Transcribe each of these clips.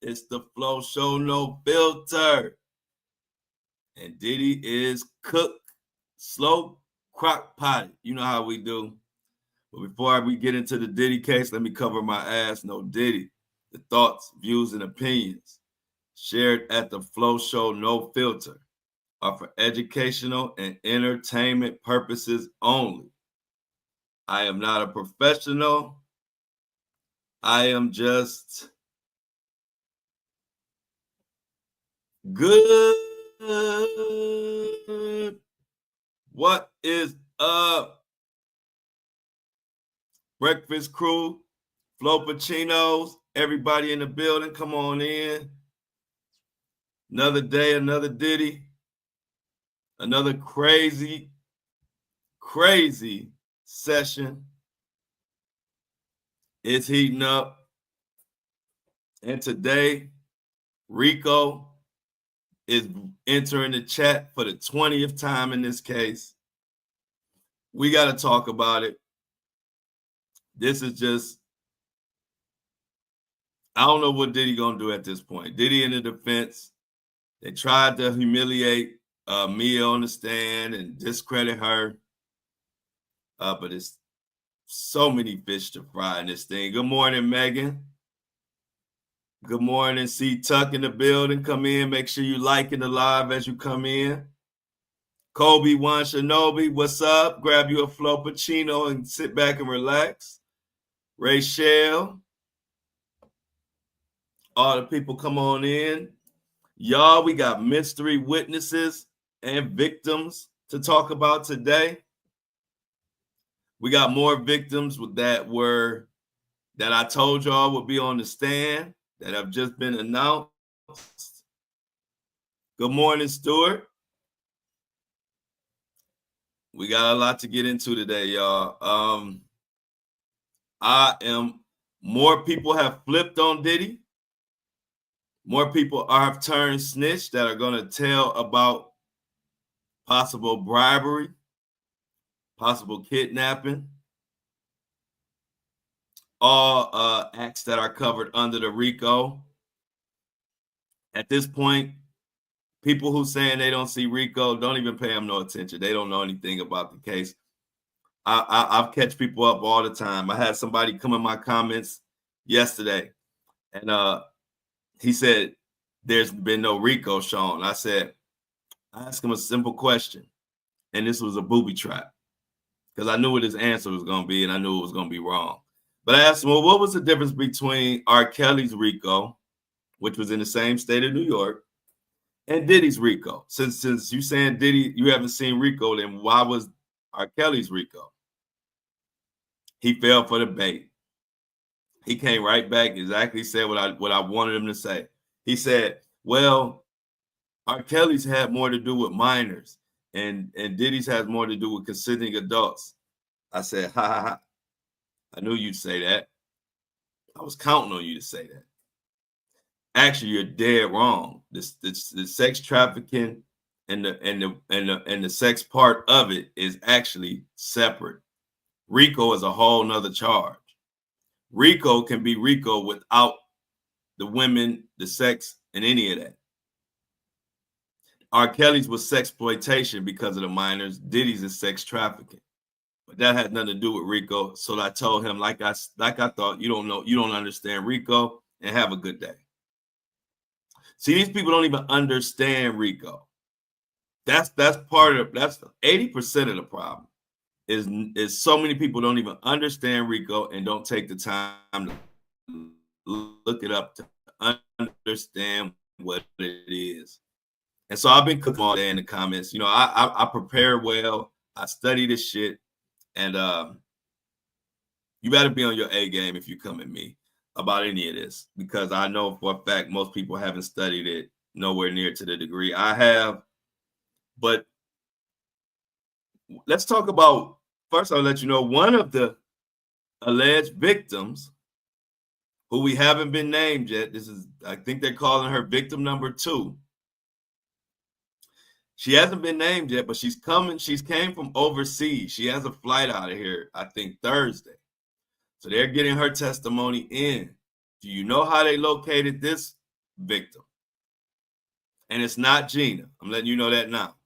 It's the Flow Show, no filter. And Diddy is cooked, slow, crock potted. You know how we do. But before we get into the Diddy case, let me cover my ass. No Diddy. The thoughts, views, and opinions shared at the Flow Show, no filter, are for educational and entertainment purposes only. I am not a professional. I am just good. What is up? Breakfast crew, Flo Pacinos, everybody in the building, come on in. Another day, another Diddy. Another crazy session. It's heating up. And today, RICO is entering the chat for the 20th time in this case. We got to talk about it. This is just, I don't know what Diddy gonna do at this point. Diddy in the defense. They tried to humiliate Mia on the stand and discredit her. But it's so many fish to fry in this thing. Good morning, Megan. Good morning. See Tuck in the building. Come in. Make sure you liking the live as you come in. Kobe One Shinobi, what's up? Grab you a Flo Pacino and sit back and relax. Rachel. All the people come on in. Y'all, we got mystery witnesses and victims to talk about today. We got more victims that I told y'all would be on the stand that have just been announced. Good morning, Stuart. We got a lot to get into today, y'all. More people have flipped on Diddy. More people have turned snitch that are going to tell about possible bribery, possible kidnapping, all acts that are covered under the RICO. At this point, people who saying they don't see RICO, don't even pay them no attention. They don't know anything about the case. I've catch people up all the time. I had somebody come in my comments yesterday, and he said, there's been no RICO shown. I asked him a simple question, and this was a booby trap, because I knew what his answer was going to be, and I knew it was going to be wrong. But I asked him, well, what was the difference between R. Kelly's RICO, which was in the same state of New York, and Diddy's RICO? Since you saying Diddy, you haven't seen RICO, then why was R. Kelly's RICO? He fell for the bait. He came right back, exactly said what I wanted him to say. He said, well, R. Kelly's had more to do with minors, and Diddy's has more to do with consenting adults. I said, ha, ha, ha. I knew you'd say that. I was counting on you to say that. Actually, you're dead wrong. The sex trafficking and the sex part of it is actually separate. RICO is a whole nother charge. RICO can be RICO without the women, the sex, and any of that. R. Kelly's was sexploitation because of the minors. Diddy's is sex trafficking, but that had nothing to do with RICO. So I told him, like I thought, you don't understand RICO, and have a good day. See, these people don't even understand RICO. That's 80% of the problem. Is so many people don't even understand RICO and don't take the time to look it up to understand what it is. And so I've been cooking all day in the comments. You know, I prepare well. I study this shit. And you better be on your A game if you come at me about any of this, because I know for a fact most people haven't studied it nowhere near to the degree I have. But let's talk about, first I'll let you know, one of the alleged victims who we haven't been named yet. This is, I think they're calling her victim number 2. She hasn't been named yet, but she's coming. She's came from overseas. She has a flight out of here, I think Thursday. So they're getting her testimony in. Do you know how they located this victim. And it's not Gina. I'm letting you know that now.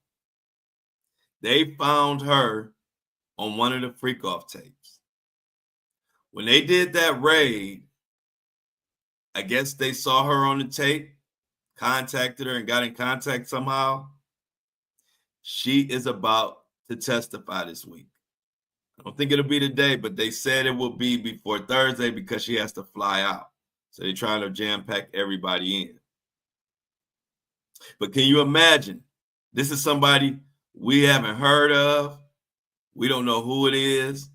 They found her on one of the freak-off tapes. When they did that raid, I guess they saw her on the tape, contacted her, and got in contact somehow. She is about to testify this week. I don't think it'll be today, but they said it will be before Thursday because she has to fly out. So they're trying to jam-pack everybody in. But can you imagine? This is somebody we haven't heard of. We don't know who it is.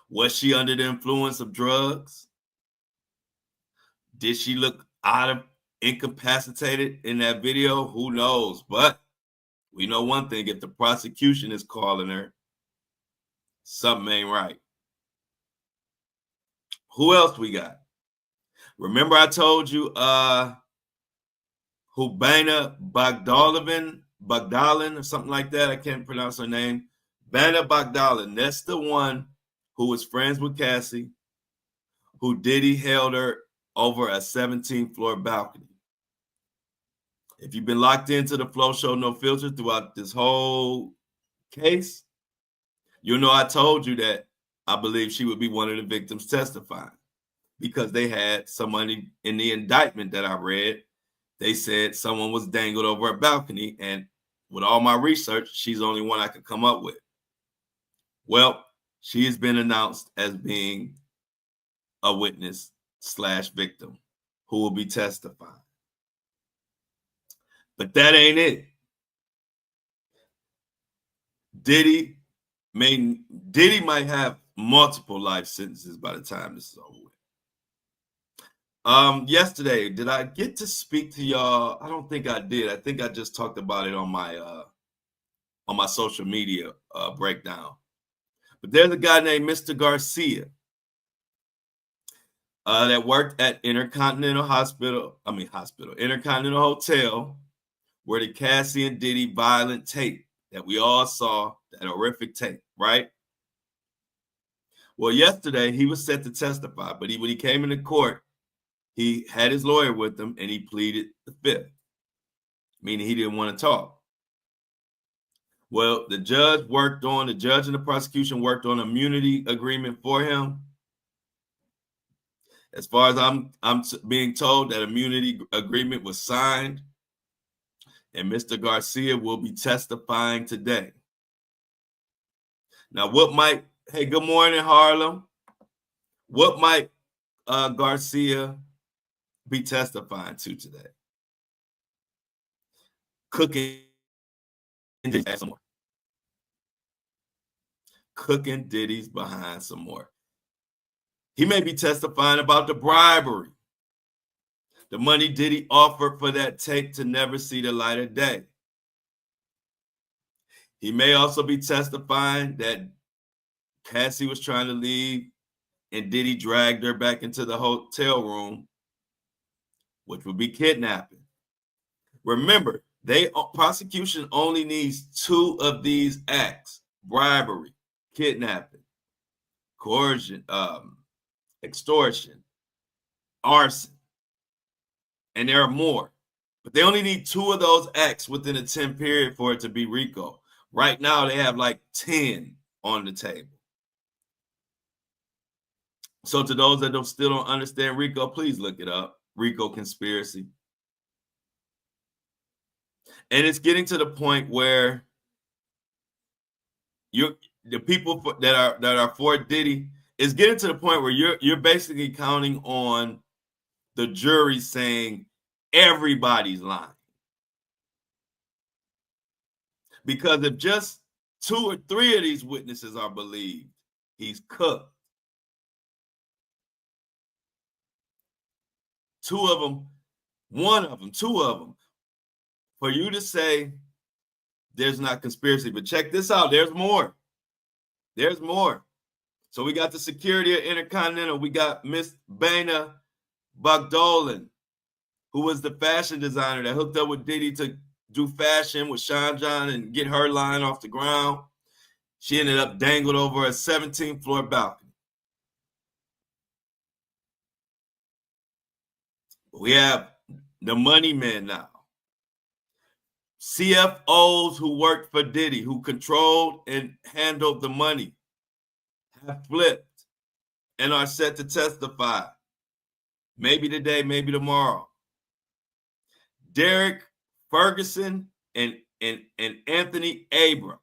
Was she under the influence of drugs? Did she look incapacitated in that video? Who knows? But we know one thing. If the prosecution is calling her, something ain't right. Who else we got? Remember I told you Hubana Bagdalin or something like that. I can't pronounce her name. Bana Bagdalin. That's the one who was friends with Cassie, who Diddy held her over a 17th floor balcony. If you've been locked into the Flow Show No Filter throughout this whole case, you know I told you that I believe she would be one of the victims testifying because they had somebody in the indictment that I read. They said someone was dangled over a balcony, and with all my research, she's the only one I could come up with. Well, she has been announced as being a witness / victim who will be testifying. But that ain't it. Diddy might have multiple life sentences by the time this is over with. Yesterday, did I get to speak to y'all? I don't think I did. I think I just talked about it on my social media breakdown. But there's a guy named Mr. Garcia that worked at Intercontinental Hotel, where the Cassie and Diddy violent tape that we all saw, that horrific tape, right? Well, yesterday he was set to testify, but when he came into court, he had his lawyer with him and he pleaded the fifth, meaning he didn't want to talk. Well, the judge and the prosecution worked on an immunity agreement for him. As far as I'm being told, that immunity agreement was signed, and Mr. Garcia will be testifying today. Now, hey, good morning, Harlem. What might Garcia be testifying to today? Cooking some more. Cooking Diddy's behind some more. He may be testifying about the bribery, the money Diddy offered for that tape to never see the light of day. He may also be testifying that Cassie was trying to leave and Diddy dragged her back into the hotel room, which would be kidnapping. Remember, prosecution only needs 2 of these acts: bribery, kidnapping, coercion, extortion, arson, and there are more. But they only need 2 of those acts within a 10 period for it to be RICO. Right now, they have like 10 on the table. So to those that still don't understand RICO, please look it up. RICO conspiracy. And it's getting to the point where the people that are for Diddy is getting to the point where you're basically counting on the jury saying everybody's lying. Because if just 2 or 3 of these witnesses are believed, he's cooked. 2 of them, 1 of them, 2 of them. For you to say there's not conspiracy, but check this out, there's more. There's more. So we got the security of Intercontinental. We got Miss Bana Bagdalin, who was the fashion designer that hooked up with Diddy to do fashion with Sean John and get her line off the ground. She ended up dangled over a 17th floor balcony. We have the money men now. CFOs who worked for Diddy, who controlled and handled the money, have flipped and are set to testify. Maybe today, maybe tomorrow. Derek Ferguson and Anthony Abram.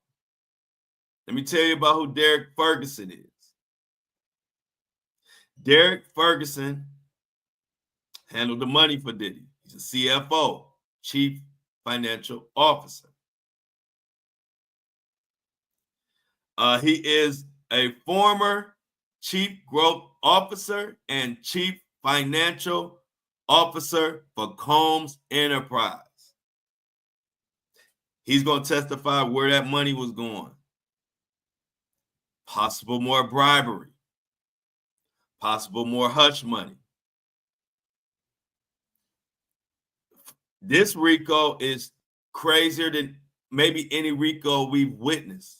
Let me tell you about who Derek Ferguson is. Derek Ferguson handled the money for Diddy. He's a CFO, Chief Financial Officer. He is a former Chief Growth Officer and Chief Financial Officer for Combs Enterprise. He's going to testify where that money was going. Possible more bribery. Possible more hush money. This RICO is crazier than maybe any RICO we've witnessed.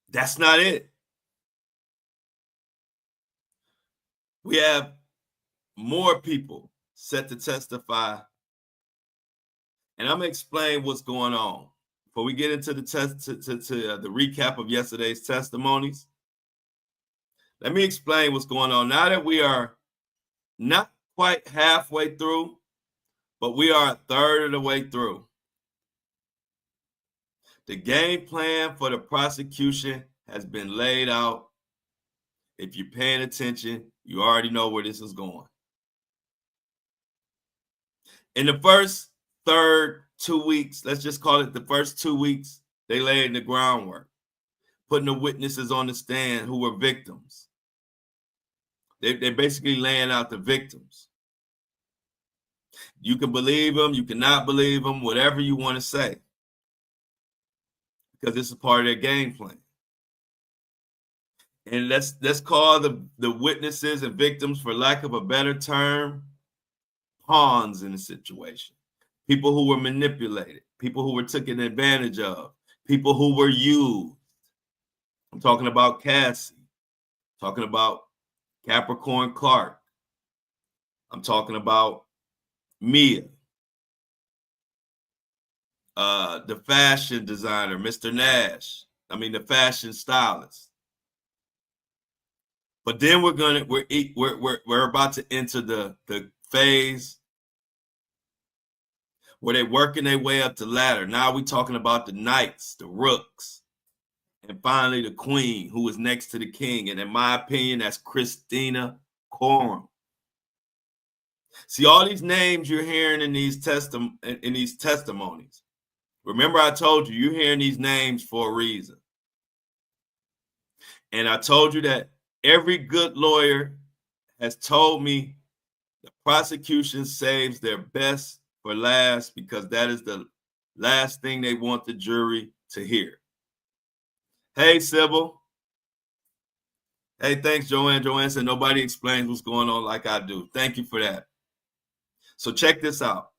That's not it. We have more people set to testify. And I'm going to explain what's going on. Before we get into the the recap of yesterday's testimonies, let me explain what's going on. Now that we are not quite halfway through, but we are a third of the way through. The game plan for the prosecution has been laid out. If you're paying attention, you already know where this is going. In the first 2 weeks, let's just call it the first 2 weeks, they laid the groundwork, putting the witnesses on the stand who were victims. They're basically laying out the victims. You can believe them, you cannot believe them, whatever you want to say, because this is part of their game plan. And let's call the witnesses and victims, for lack of a better term, pawns in the situation. People who were manipulated, people who were taken advantage of, people who were used. I'm talking about Cassie, talking about Capricorn Clark. I'm talking about Mia, the fashion designer, Mr. Nash. The fashion stylist. But then we're about to enter the phase where they're working their way up the ladder. Now we're talking about the knights, the rooks, and finally the queen, who is next to the king. And in my opinion, that's Christina Coram. See, all these names you're hearing in these testimonies. Remember, I told you, you're hearing these names for a reason. And I told you that every good lawyer has told me the prosecution saves their best for last, because that is the last thing they want the jury to hear. Hey, Sybil. Hey, thanks, Joanne. Joanne said nobody explains what's going on like I do. Thank you for that. So check this out.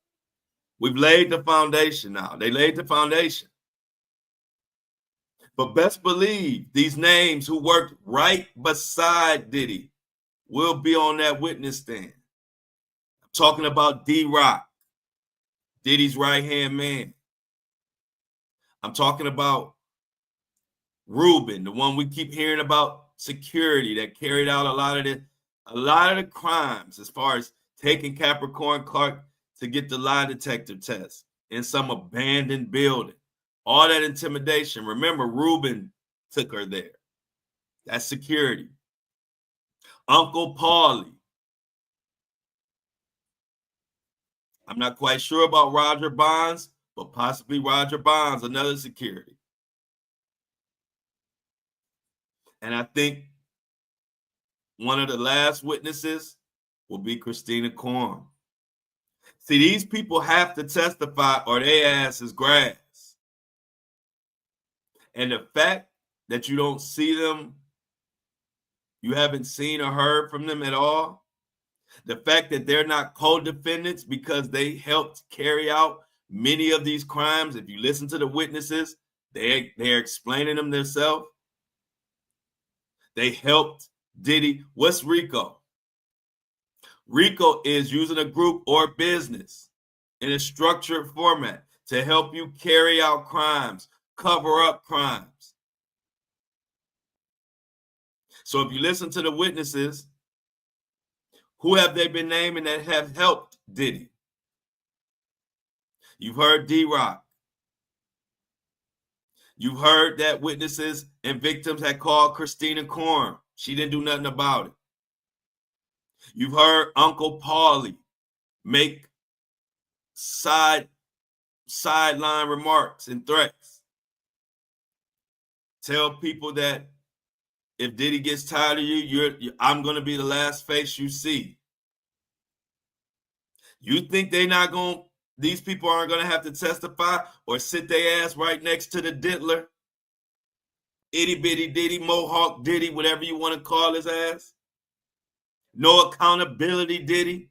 We've laid the foundation now. They laid the foundation. But best believe these names who worked right beside Diddy will be on that witness stand. I'm talking about D-Rock, Diddy's right-hand man. I'm talking about Ruben, the one we keep hearing about, security, that carried out a lot of the crimes as far as taking Capricorn Clark to get the lie detector test in some abandoned building. All that intimidation. Remember, Ruben took her there. That's security. Uncle Paulie. I'm not quite sure about Roger Bonds, but possibly Roger Bonds, another security. And I think one of the last witnesses will be Christina Coram. See, these people have to testify or their ass is grass. And the fact that you don't see them, you haven't seen or heard from them at all, the fact that they're not co-defendants because they helped carry out many of these crimes, if you listen to the witnesses, they're explaining them themselves. They helped Diddy, what's RICO? RICO is using a group or business in a structured format to help you carry out crimes, cover up crimes. So if you listen to the witnesses, who have they been naming that have helped Diddy? You've heard D-Rock. You've heard that witnesses and victims had called Christina Korn. She didn't do nothing about it. You've heard Uncle Paulie make sideline remarks and threats. Tell people that if Diddy gets tired of you, I'm going to be the last face you see. You think these people aren't going to have to testify or sit their ass right next to the diddler? Itty bitty Diddy, Mohawk Diddy, whatever you want to call his ass. No accountability Diddy.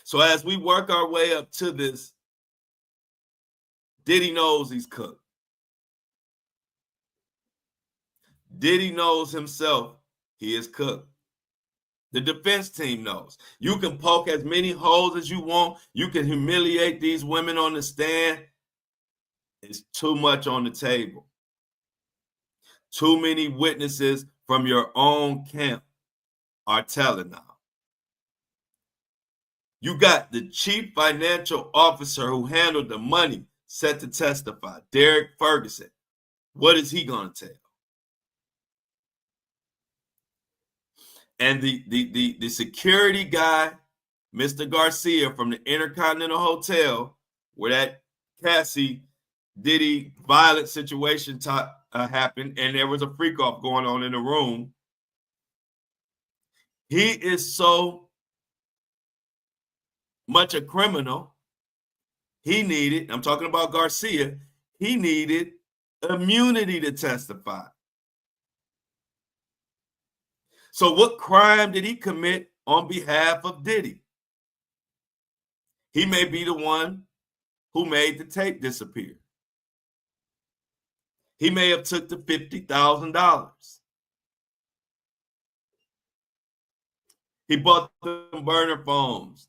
So as we work our way up to this, Diddy knows he's cooked. Diddy knows himself he is cooked. The defense team knows. You can poke as many holes as you want. You can humiliate these women on the stand. It's too much on the table. Too many witnesses from your own camp are telling now. You got the chief financial officer who handled the money set to testify, Derek Ferguson. What is he going to tell? And the security guy, Mr. Garcia from the Intercontinental Hotel, where that Cassie Diddy violent situation happened, and there was a freak off going on in the room. He is so much a criminal. I'm talking about Garcia, he needed immunity to testify. So what crime did he commit on behalf of Diddy? He may be the one who made the tape disappear. He may have took the $50,000. He bought the burner phones.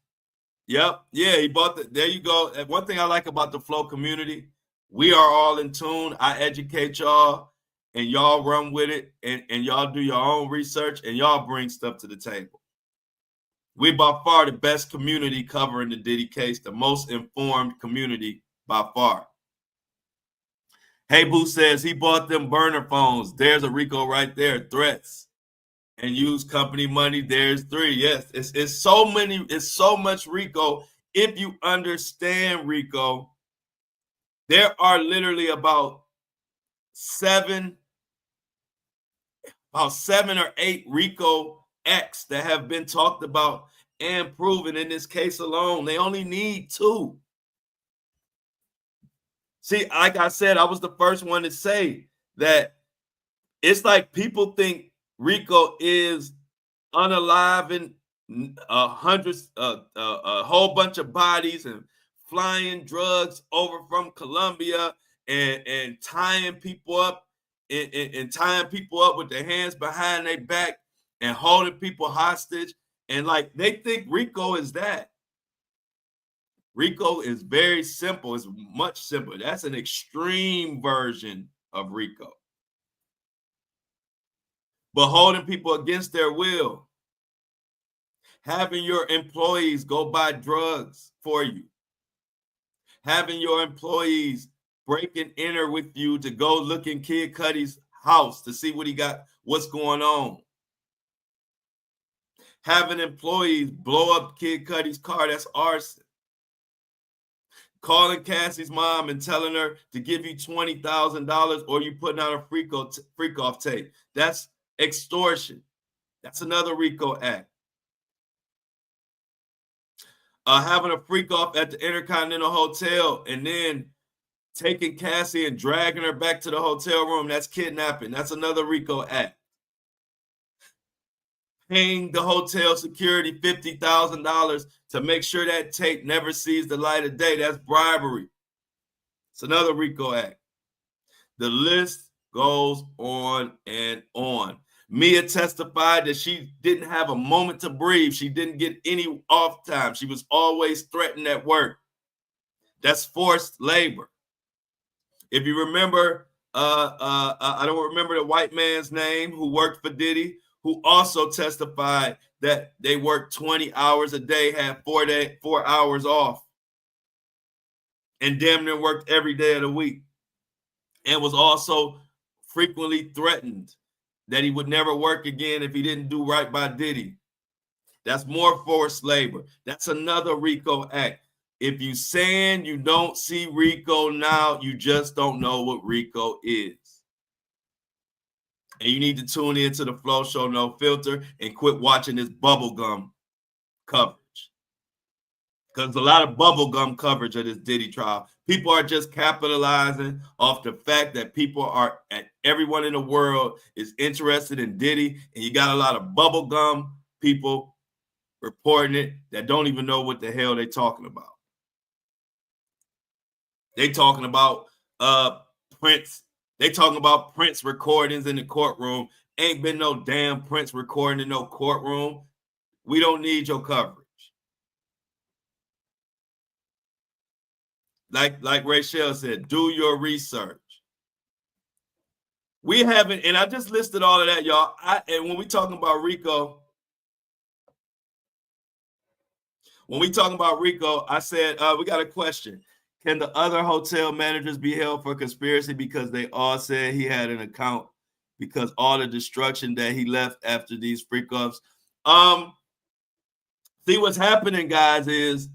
Yep. Yeah, he bought there you go. And one thing I like about the Flow community, we are all in tune. I educate y'all and y'all run with it and y'all do your own research and y'all bring stuff to the table. We're by far the best community covering the Diddy case, the most informed community by far. Hey Boo says he bought them burner phones. There's a RICO right there. Threats and use company money. There's 3. Yes, it's so many. It's so much RICO. If you understand RICO, there are literally about 7 or 8 RICO acts that have been talked about and proven in this case alone. They only need 2. See, like I said, I was the first one to say that it's like people think RICO is unaliving hundreds, a whole bunch of bodies and flying drugs over from Colombia and tying people up and tying people up with their hands behind their back and holding people hostage. And like they think RICO is that. RICO is very simple. It's much simpler. That's an extreme version of RICO. But holding people against their will, having your employees go buy drugs for you, having your employees break and enter with you to go look in Kid Cudi's house to see what he got, what's going on. Having employees blow up Kid Cudi's car, that's arson. Calling Cassie's mom and telling her to give you $20,000 or you putting out a freak off tape. That's extortion. That's another RICO act. Having a freak off at the Intercontinental Hotel and then taking Cassie and dragging her back to the hotel room. That's kidnapping. That's another RICO act. Paying the hotel security $50,000 to make sure that tape never sees the light of day. That's bribery. It's another RICO act. The list goes on and on. Mia testified that she didn't have a moment to breathe. She didn't get any off time. She was always threatened at work. That's forced labor. If you remember, I don't remember the white man's name who worked for Diddy, who also testified that they worked 20 hours a day, had 4 hours off, and damn near worked every day of the week, and was also frequently threatened that he would never work again if he didn't do right by Diddy. That's more forced labor. That's another RICO act. If you saying you don't see RICO now, you just don't know what RICO is. And you need to tune into the Flow Show No Filter and quit watching this bubblegum coverage. Because a lot of bubblegum coverage of this Diddy trial. People are just capitalizing off the fact that everyone in the world is interested in Diddy, and you got a lot of bubblegum people reporting it that don't even know what the hell they're talking about. They talking about Prince. They talking about Prince recordings in the courtroom. Ain't been no damn Prince recording in no courtroom. We don't need your coverage. Like Rachel said, do your research. We haven't, and I just listed all of that, y'all. And when we talking about RICO, I said we got a question. Can the other hotel managers be held for conspiracy because they all said he had an account because all the destruction that he left after these freak-offs? See, what's happening, guys, is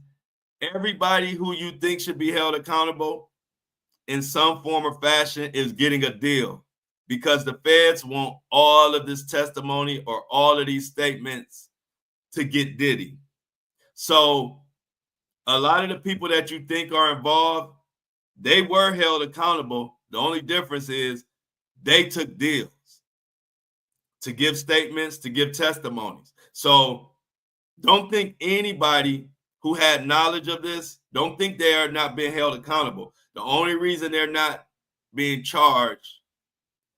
everybody who you think should be held accountable in some form or fashion is getting a deal because the feds want all of this testimony or all of these statements to get Diddy. So a lot of the people that you think are involved, they were held accountable. The only difference is they took deals to give statements, to give testimonies. So don't think anybody who had knowledge of this, don't think they are not being held accountable. The only reason they're not being charged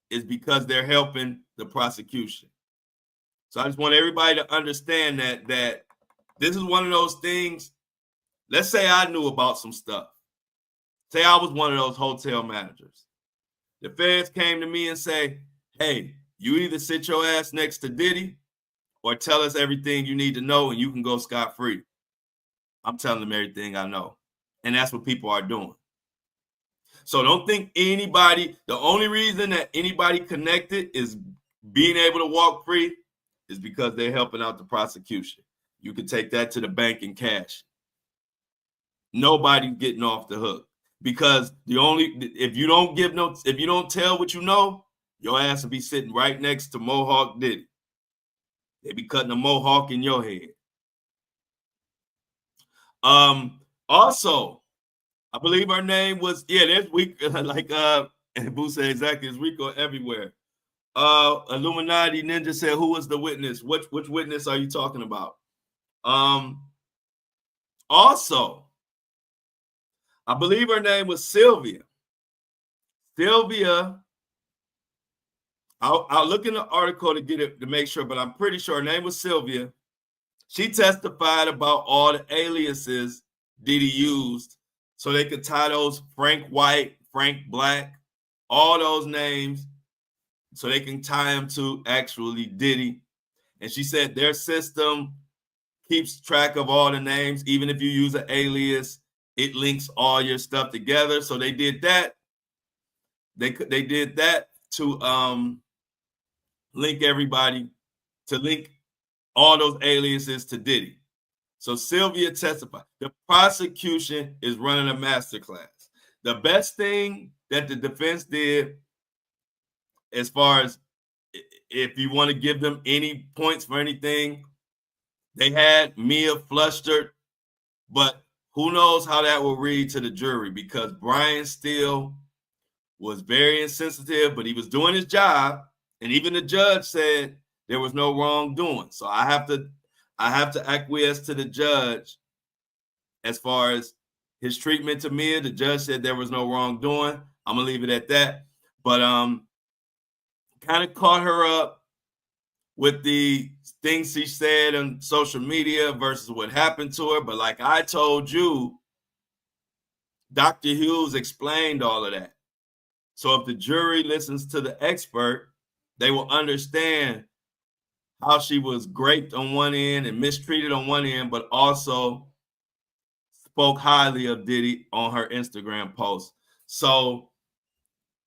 is because they're helping the prosecution. So I just want everybody to understand that this is one of those things. Let's say I knew about some stuff. Say I was one of those hotel managers. The feds came to me and say, hey, you either sit your ass next to Diddy or tell us everything you need to know and you can go scot-free. I'm telling them everything I know. And that's what people are doing. So don't think anybody, the only reason that anybody connected is being able to walk free is because they're helping out the prosecution. You can take that to the bank in cash. Nobody's getting off the hook because if you don't tell what you know, your ass will be sitting right next to Mohawk Diddy. They be cutting a mohawk in your head. Also, I believe her name was there's RICO, like and Boo said exactly, it's RICO everywhere. Illuminati Ninja said, who was the witness? Which witness are you talking about? Also, I believe her name was Sylvia. Sylvia, I'll look in the article to get it to make sure, but I'm pretty sure her name was Sylvia. She testified about all the aliases Diddy used so they could tie those Frank White, Frank Black, all those names so they can tie them to actually Diddy. And she said their system keeps track of all the names. Even if you use an alias, it links all your stuff together. So they did that. They did that to link everybody, to link all those aliases to Diddy. So Sylvia testified. The prosecution is running a masterclass. The best thing that the defense did, as far as if you want to give them any points for anything, they had Mia flustered, but who knows how that will read to the jury, because Brian Steele was very insensitive, but he was doing his job, and even the judge said there was no wrongdoing. So I have to acquiesce to the judge as far as his treatment to Mia. The judge said there was no wrongdoing. I'm gonna leave it at that. But kind of caught her up with the things she said on social media versus what happened to her. But like I told you, Dr. Hughes explained all of that. So if the jury listens to the expert, they will understand how she was raped on one end and mistreated on one end, but also spoke highly of Diddy on her Instagram post. So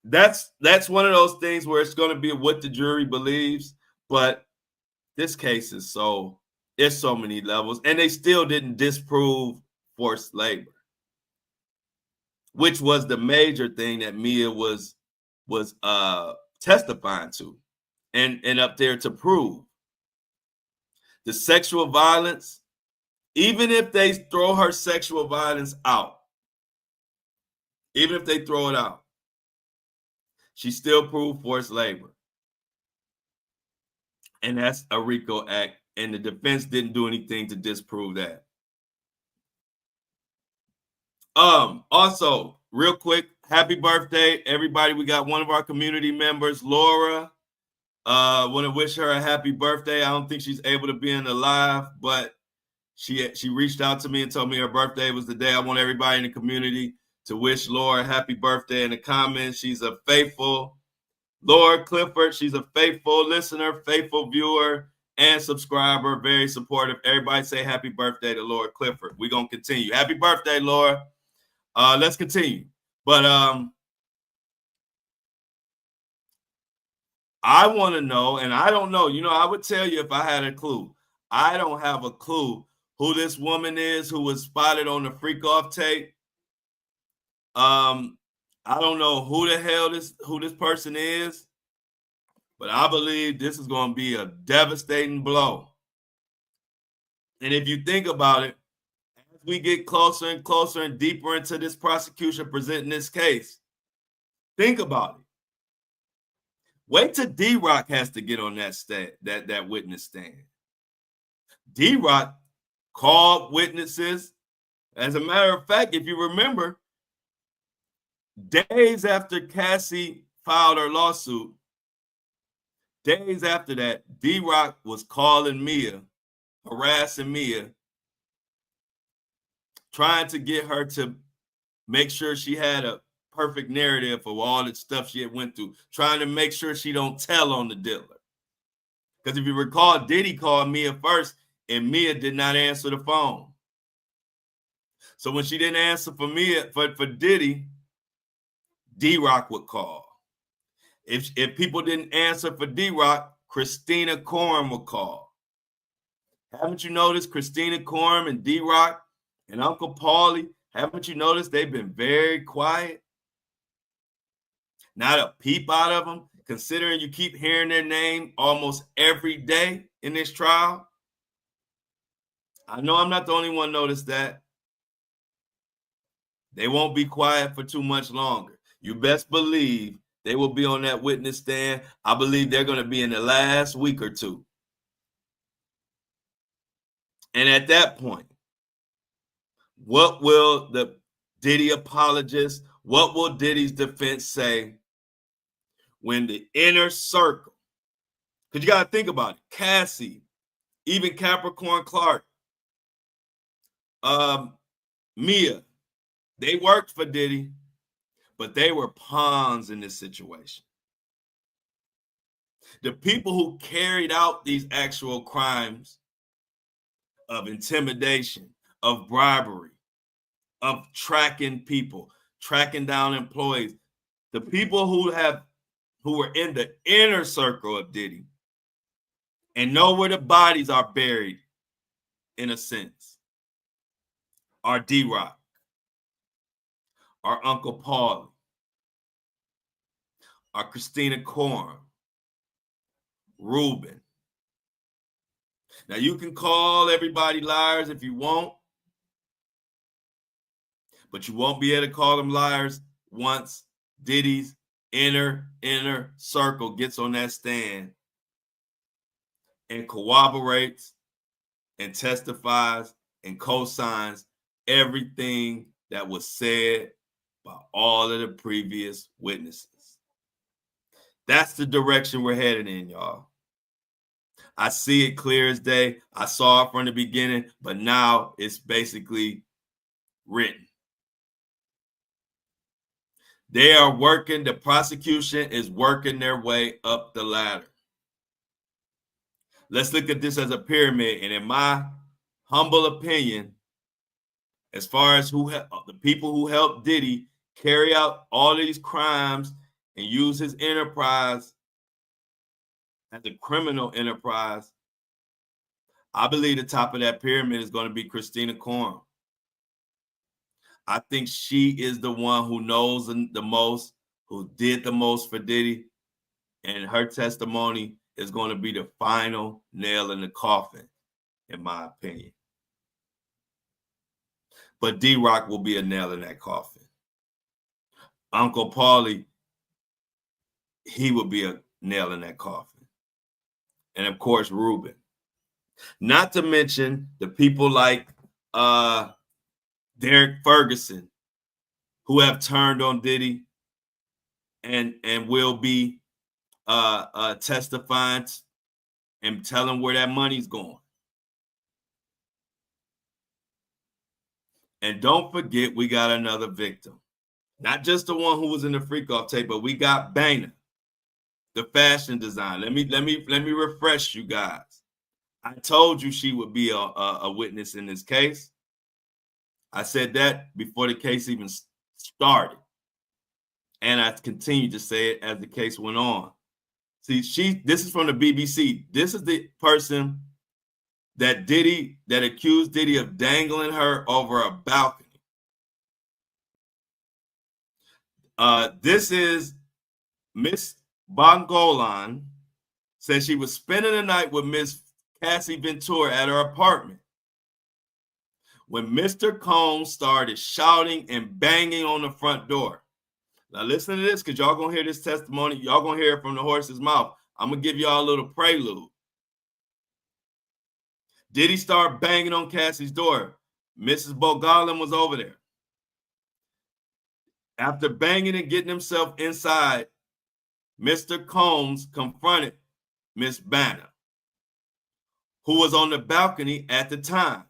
that's one of those things where it's going to be what the jury believes, but this case is it's so many levels, and they still didn't disprove forced labor, which was the major thing that Mia was testifying to and up there to prove. The sexual violence, even if they throw her sexual violence out, even if they throw it out, she still proved forced labor. And that's a RICO act, and the defense didn't do anything to disprove that. Also, real quick, happy birthday, everybody. We got one of our community members, Laura. Want to wish her a happy birthday. I don't think she's able to be in the live, but she reached out to me and told me her birthday was the day. I want everybody in the community to wish Laura a happy birthday in the comments. She's a faithful Laura Clifford. She's a faithful listener, faithful viewer, and subscriber. Very supportive. Everybody say happy birthday to Laura Clifford. We're going to continue. Happy birthday, Laura. Let's continue. But I want to know, and I don't know. I would tell you if I had a clue. I don't have a clue who this woman is who was spotted on the freak off tape. I don't know who the hell this person is, but I believe this is going to be a devastating blow. And if you think about it, as we get closer and closer and deeper into this prosecution presenting this case, think about it. Wait till D-Rock has to get on that witness stand. D-Rock called witnesses. As a matter of fact, if you remember, days after Cassie filed her lawsuit, days after that, D-Rock was calling Mia, harassing Mia, trying to get her to make sure she had a perfect narrative of all the stuff she had went through, trying to make sure she don't tell on the dealer. Because if you recall, Diddy called Mia first, and Mia did not answer the phone. So when she didn't answer for Mia, for Diddy, D-Rock would call. If people didn't answer for D-Rock, Christina Coram would call. Haven't you noticed Christina Coram and D-Rock and Uncle Paulie, haven't you noticed they've been very quiet? Not a peep out of them, considering you keep hearing their name almost every day in this trial. I know I'm not the only one noticed that. They won't be quiet for too much longer. You best believe they will be on that witness stand. I believe they're going to be in the last week or two. And at that point, what will the Diddy apologists, what will Diddy's defense say when the inner circle, because you got to think about it, Cassie, even Capricorn Clark, Mia, they worked for Diddy, but they were pawns in this situation. The people who carried out these actual crimes of intimidation, of bribery, of tracking people, tracking down employees, the people who were in the inner circle of Diddy and know where the bodies are buried, in a sense, are D-Rock, our Uncle Paul, our Christina Coram, Ruben. Now, you can call everybody liars if you want, but you won't be able to call them liars once Diddy's inner circle gets on that stand and corroborates and testifies and co-signs everything that was said by all of the previous witnesses. That's the direction we're headed in, y'all. I see it clear as day. I saw it from the beginning, but now it's basically written. They are working, the prosecution is working their way up the ladder. Let's look at this as a pyramid. And in my humble opinion, as far as the people who helped Diddy carry out all these crimes and use his enterprise as a criminal enterprise, I believe the top of that pyramid is going to be Christina Coram. I think she is the one who knows the most, who did the most for Diddy, and her testimony is going to be the final nail in the coffin, in my opinion. But D-Rock will be a nail in that coffin. Uncle Paulie, he will be a nail in that coffin. And of course, Ruben. Not to mention the people like Derek Ferguson, who have turned on Diddy and will be testifying and telling where that money's going. And don't forget, we got another victim. Not just the one who was in the freak-off tape, but we got Bana, the fashion designer. Let me refresh you guys. I told you she would be a witness in this case. I said that before the case even started. And I continued to say it as the case went on. See, this is from the BBC. This is the person that accused Diddy of dangling her over a balcony. This is Miss Bongolan, said she was spending the night with Miss Cassie Ventura at her apartment when Mr. Combs started shouting and banging on the front door. Now listen to this, because y'all gonna hear this testimony. Y'all gonna hear it from the horse's mouth. I'm gonna give y'all a little prelude. Diddy started banging on Cassie's door. Mrs. Bogalin was over there. After banging and getting himself inside, Mr. Combs confronted Miss Bana, who was on the balcony at the time.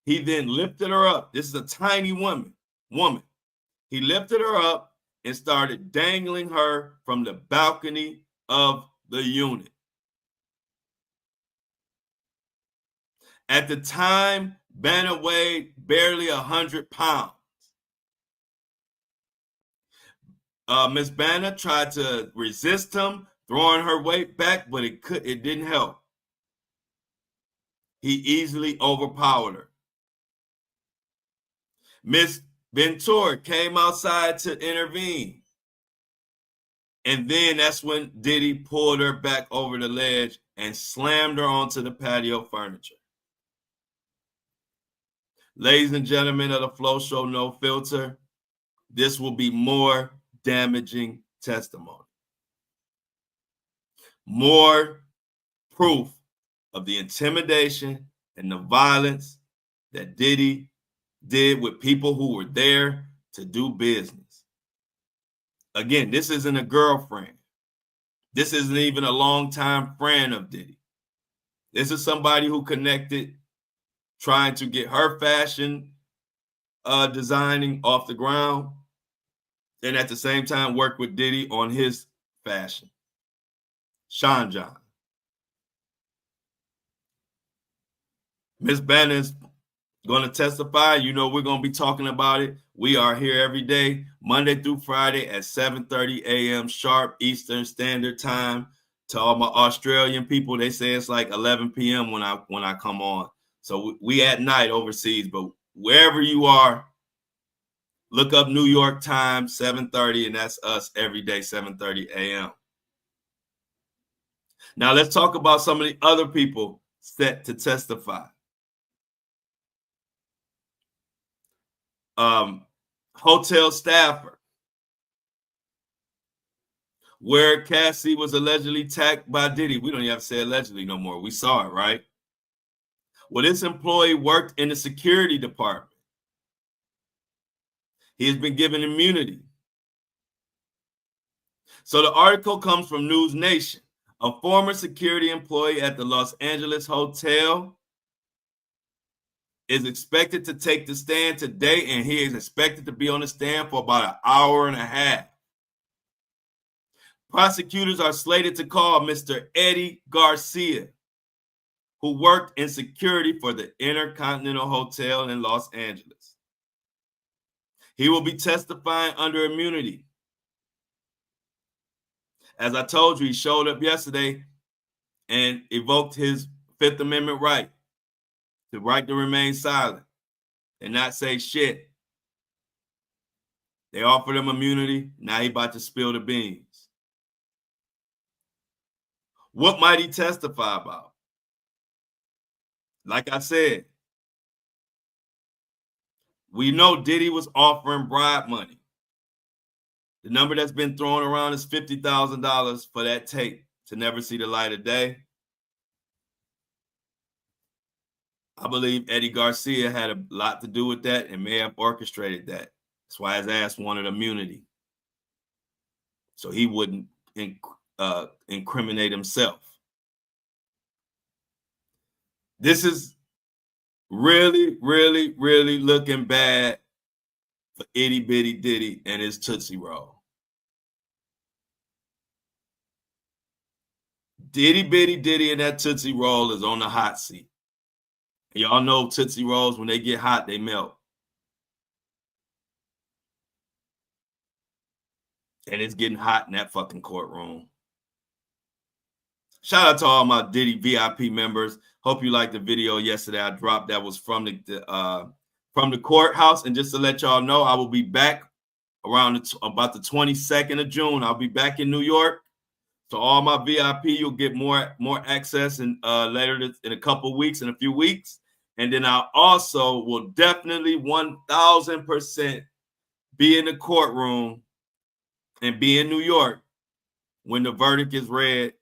He then lifted her up. This is a tiny woman. He lifted her up and started dangling her from the balcony of the unit. At the time, Bana weighed barely 100 pounds. Miss Bana tried to resist him, throwing her weight back, but it didn't help. He easily overpowered her. Miss Ventura came outside to intervene. And then that's when Diddy pulled her back over the ledge and slammed her onto the patio furniture. Ladies and gentlemen of the Flow Show No Filter, this will be more damaging testimony. More proof of the intimidation and the violence that Diddy did with people who were there to do business. Again, this isn't a girlfriend. This isn't even a longtime friend of Diddy. This is somebody who connected, trying to get her fashion designing off the ground, and at the same time work with Diddy on his fashion. Sean John. Miss Banner's going to testify. You know, we're going to be talking about it. We are here every day, Monday through Friday at 7:30 a.m. sharp Eastern Standard Time. To all my Australian people, they say it's like 11 p.m. when I come on. So we at night overseas, but wherever you are, look up New York time, 7:30, and that's us every day, 7:30 a.m. Now let's talk about some of the other people set to testify. Hotel staffer, where Cassie was allegedly attacked by Diddy. We don't even have to say allegedly no more. We saw it, right? Well, this employee worked in the security department. He has been given immunity. So the article comes from News Nation. A former security employee at the Los Angeles hotel is expected to take the stand today, and he is expected to be on the stand for about an hour and a half. Prosecutors are slated to call Mr. Eddie Garcia, who worked in security for the Intercontinental Hotel in Los Angeles. He will be testifying under immunity. As I told you, he showed up yesterday and evoked his Fifth Amendment right, the right to remain silent and not say shit. They offered him immunity. Now he about to spill the beans. What might he testify about? Like I said, we know Diddy was offering bribe money. The number that's been thrown around is $50,000 for that tape to never see the light of day. I believe Eddie Garcia had a lot to do with that and may have orchestrated that. That's why his ass wanted immunity, so he wouldn't incriminate himself. This is really, really, really looking bad for Itty Bitty Diddy and his Tootsie Roll. Itty Bitty Diddy and that Tootsie Roll is on the hot seat. Y'all know Tootsie Rolls, when they get hot, they melt. And it's getting hot in that fucking courtroom. Shout out to all my Diddy VIP members. Hope you liked the video yesterday I dropped. That was from the courthouse. And just to let y'all know, I will be back around about the 22nd of June. I'll be back in New York. So all my VIP, you'll get more access in later in a couple of weeks, in a few weeks. And then I also will definitely 1000% be in the courtroom and be in New York when the verdict is read.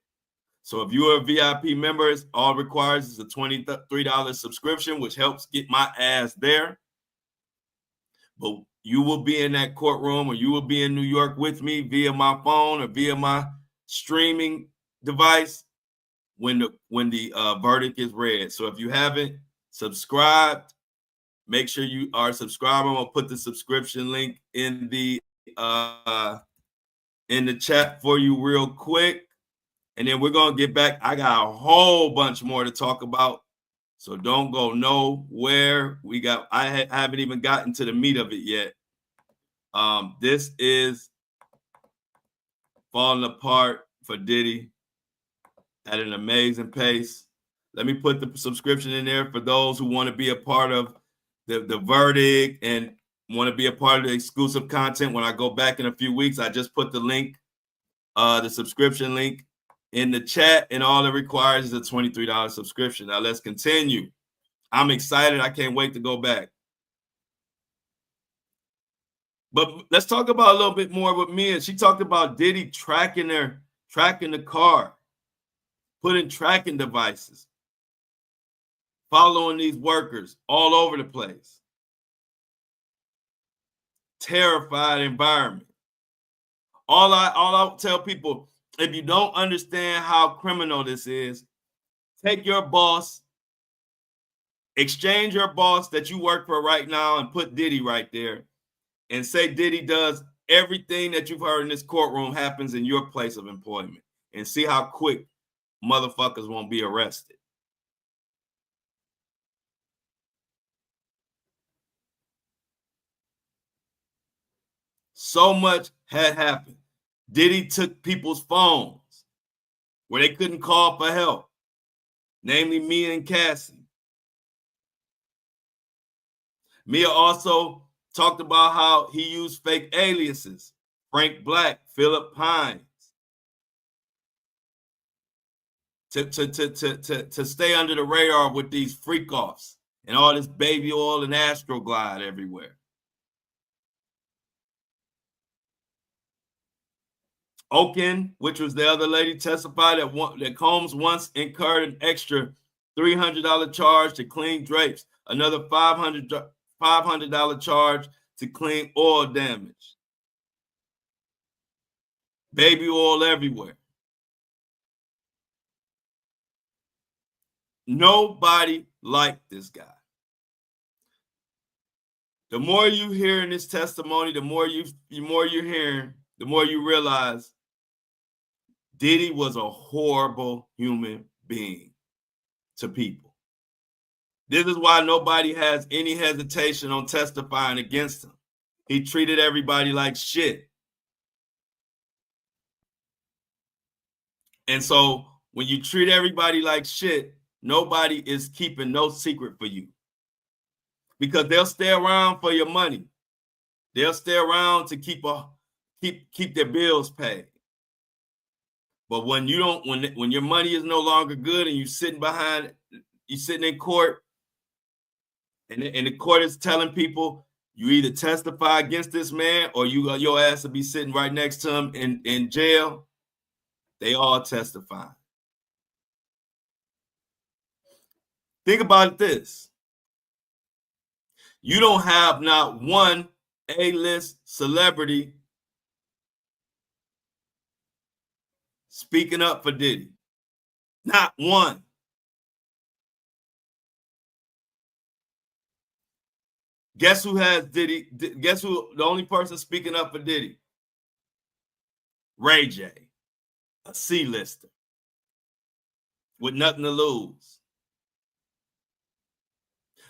So if you're a VIP member, all it requires is a $23 subscription, which helps get my ass there. But you will be in that courtroom, or you will be in New York with me via my phone or via my streaming device when the verdict is read. So if you haven't subscribed, make sure you are subscribed. I'm gonna put the subscription link in the chat for you real quick, and then we're gonna get back. I got a whole bunch more to talk about, so don't go nowhere. I haven't even gotten to the meat of it yet. This is falling apart for Diddy at an amazing pace. Let me put the subscription in there for those who want to be a part of the verdict and want to be a part of the exclusive content. When I go back in a few weeks, I just put the link, the subscription link in the chat, and all it requires is a $23 subscription. Now let's continue. I'm excited. I can't wait to go back. But let's talk about a little bit more with Mia. She talked about Diddy tracking the car, putting tracking devices, following these workers all over the place. Terrified environment. All I tell people, if you don't understand how criminal this is, take your boss, exchange your boss that you work for right now, and put Diddy right there, and say Diddy does everything that you've heard in this courtroom happens in your place of employment, and see how quick motherfuckers won't be arrested. So much had happened. Diddy took people's phones where they couldn't call for help, namely Mia and Cassie. Mia also talked about how he used fake aliases, Frank Black, Philip Hines, to stay under the radar with these freak-offs and all this baby oil and Astroglide everywhere. Oken, which was the other lady, testified that Combs once incurred an extra $300 charge to clean drapes, another $500 charge to clean oil damage. Baby oil everywhere. Nobody liked this guy. The more you hear in this testimony, the more you're hearing, the more you realize Diddy was a horrible human being to people. This is why nobody has any hesitation on testifying against him. He treated everybody like shit. And so when you treat everybody like shit, nobody is keeping no secret for you. Because they'll stay around for your money. They'll stay around to keep their bills paid. But when you don't, when your money is no longer good and you're sitting in court, and the court is telling people you either testify against this man or your ass will be sitting right next to him in jail, they all testify. Think about this. You don't have not one A-list celebrity speaking up for Diddy. Not one. Guess who has Diddy? Guess who the only person speaking up for Diddy? Ray J, a C-lister with nothing to lose.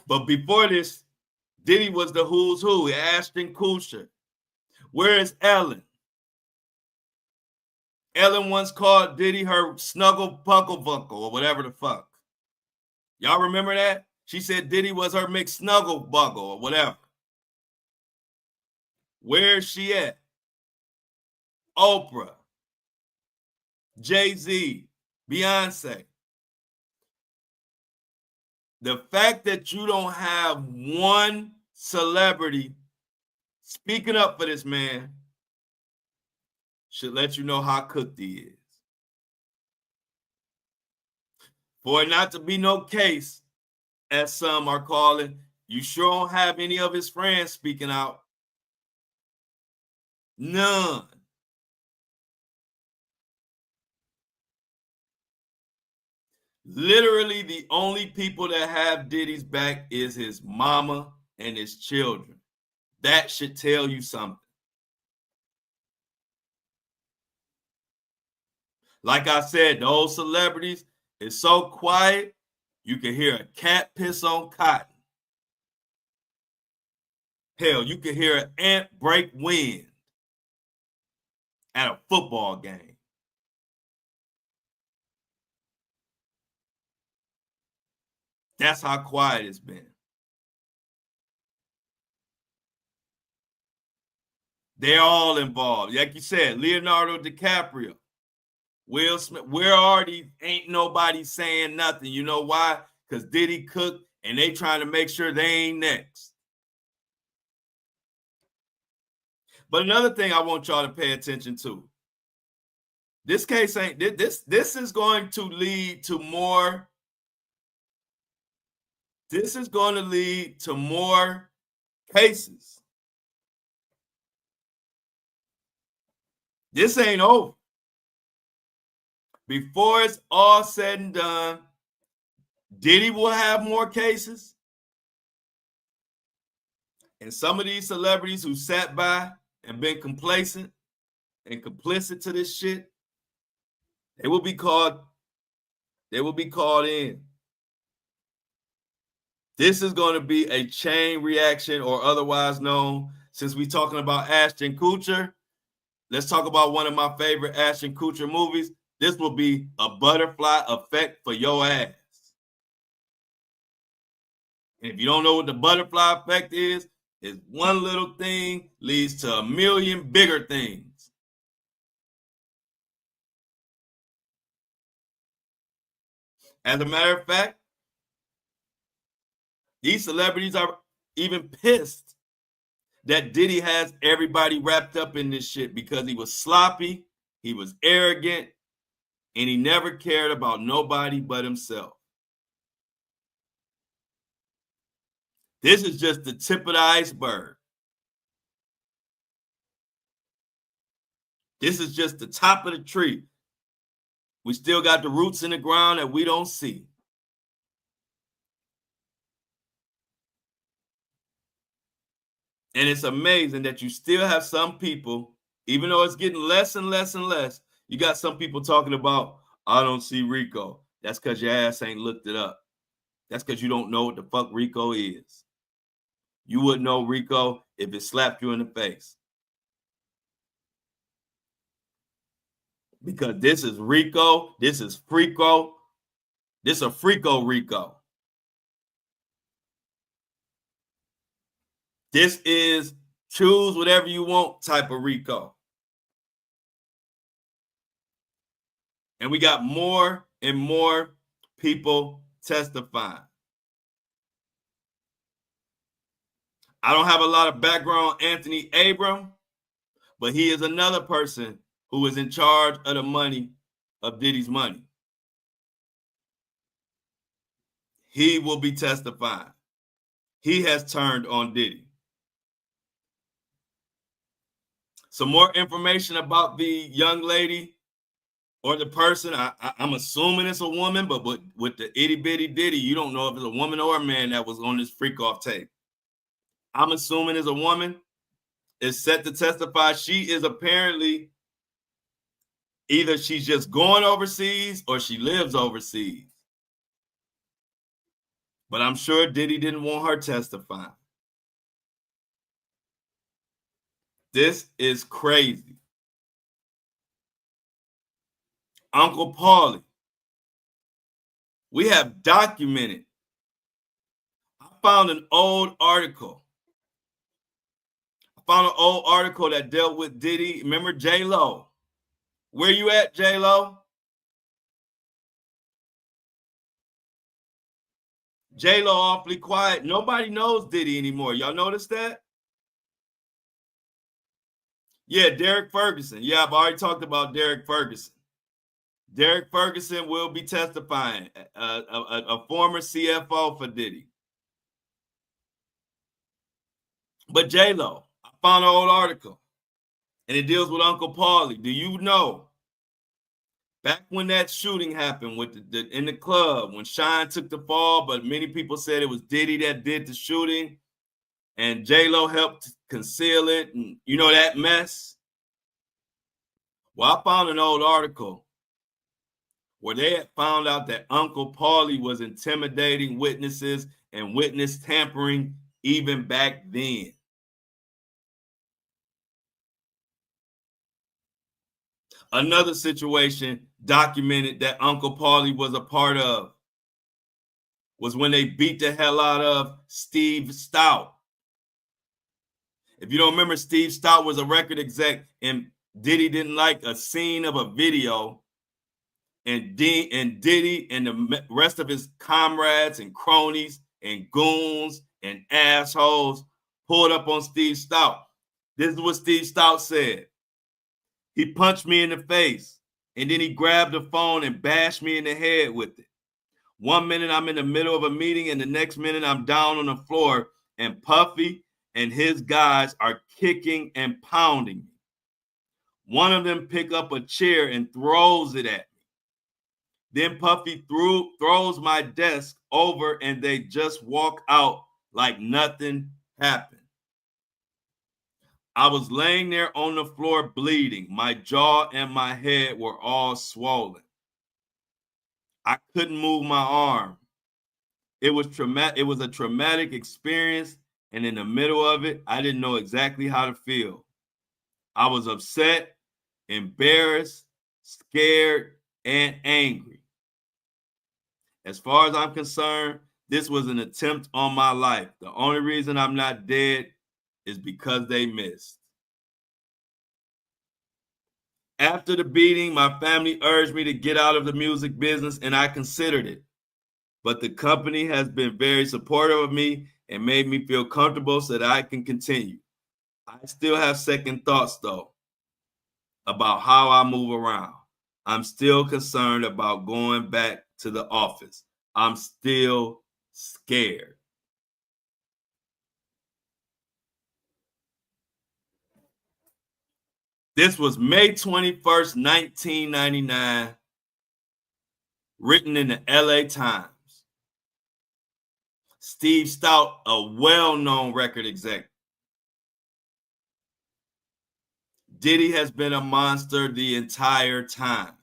But before this, Diddy was the who's who. Ashton Kutcher. Where is Ellen? Ellen once called Diddy her snuggle puckle buckle or whatever the fuck. Y'all remember that? She said Diddy was her mixed snuggle buckle or whatever. Where is she at? Oprah, Jay-Z, Beyonce. The fact that you don't have one celebrity speaking up for this man should let you know how cooked he is. For it not to be no case, as some are calling, you sure don't have any of his friends speaking out. None. Literally, the only people that have Diddy's back is his mama and his children. That should tell you something. Like I said, those celebrities is so quiet, you can hear a cat piss on cotton. Hell, you can hear an ant break wind at a football game. That's how quiet it's been. They're all involved. Like you said, Leonardo DiCaprio, Will Smith, where are these? Ain't nobody saying nothing. You know why? Because Diddy cooked and they trying to make sure they ain't next. But another thing I want y'all to pay attention to. This case ain't this is going to lead to more. This is going to lead to more cases. This ain't over. Before it's all said and done, Diddy will have more cases. And some of these celebrities who sat by and been complacent and complicit to this shit, they will be called in. This is going to be a chain reaction, or otherwise known, since we're talking about Ashton Kutcher, let's talk about one of my favorite Ashton Kutcher movies. This will be a butterfly effect for your ass. And if you don't know what the butterfly effect is one little thing leads to a million bigger things. As a matter of fact, these celebrities are even pissed that Diddy has everybody wrapped up in this shit because he was sloppy, he was arrogant, and he never cared about nobody but himself. This is just the tip of the iceberg. This is just the top of the tree. We still got the roots in the ground that we don't see. And it's amazing that you still have some people, even though it's getting less and less and less, you got some people talking about, I don't see RICO. That's because your ass ain't looked it up. That's because you don't know what the fuck RICO is. You wouldn't know RICO if it slapped you in the face. Because this is RICO, this is FRICO, this is a FRICO RICO. This is choose whatever you want type of RICO. And we got more and more people testifying. I don't have a lot of background on Anthony Abram, but he is another person who is in charge of the money, of Diddy's money. He will be testifying. He has turned on Diddy. Some more information about the young lady or the person. I'm assuming it's a woman, but with the itty bitty Diddy, you don't know if it's a woman or a man that was on this freak off tape. I'm assuming it's a woman. Is set to testify. She is apparently either she's just going overseas or she lives overseas. But I'm sure Diddy didn't want her testifying. This is crazy. Uncle Paulie. We have documented. I found an old article. That dealt with Diddy. Remember J-Lo? Where you at, J-Lo? J-Lo awfully quiet. Nobody knows Diddy anymore. Y'all notice that? Yeah, Derek Ferguson. Yeah, I've already talked about Derek Ferguson. Derek Ferguson will be testifying, a former CFO for Diddy. But J-Lo, I found an old article, and it deals with Uncle Paulie. Do you know, back when that shooting happened with in the club, when Shine took the fall, but many people said it was Diddy that did the shooting, and J-Lo helped conceal it, and you know that mess? Well, I found an old article where they had found out that Uncle Paulie was intimidating witnesses and witness tampering even back then. Another situation documented that Uncle Paulie was a part of was when they beat the hell out of Steve Stout. If you don't remember, Steve Stout was a record exec, and Diddy didn't like a scene of a video, and Diddy and the rest of his comrades and cronies and goons and assholes pulled up on Steve Stout. This is what Steve Stout said. He punched me in the face, and then he grabbed the phone and bashed me in the head with it. 1 minute I'm in the middle of a meeting, and the next minute I'm down on the floor, and Puffy and his guys are kicking and pounding me. One of them pick up a chair and throws it at me. Then Puffy throws my desk over, and they just walk out like nothing happened. I was laying there on the floor bleeding. My jaw and my head were all swollen. I couldn't move my arm. It was traumatic. It was a traumatic experience, and in the middle of it, I didn't know exactly how to feel. I was upset, embarrassed, scared, and angry. As far as I'm concerned, this was an attempt on my life. The only reason I'm not dead is because they missed. After the beating, my family urged me to get out of the music business, and I considered it. But the company has been very supportive of me and made me feel comfortable so that I can continue. I still have second thoughts, though, about how I move around. I'm still concerned about going back to the office. I'm still scared. This was May 21st, 1999, written in the LA Times. Steve Stout, a well-known record exec. Diddy has been a monster the entire time.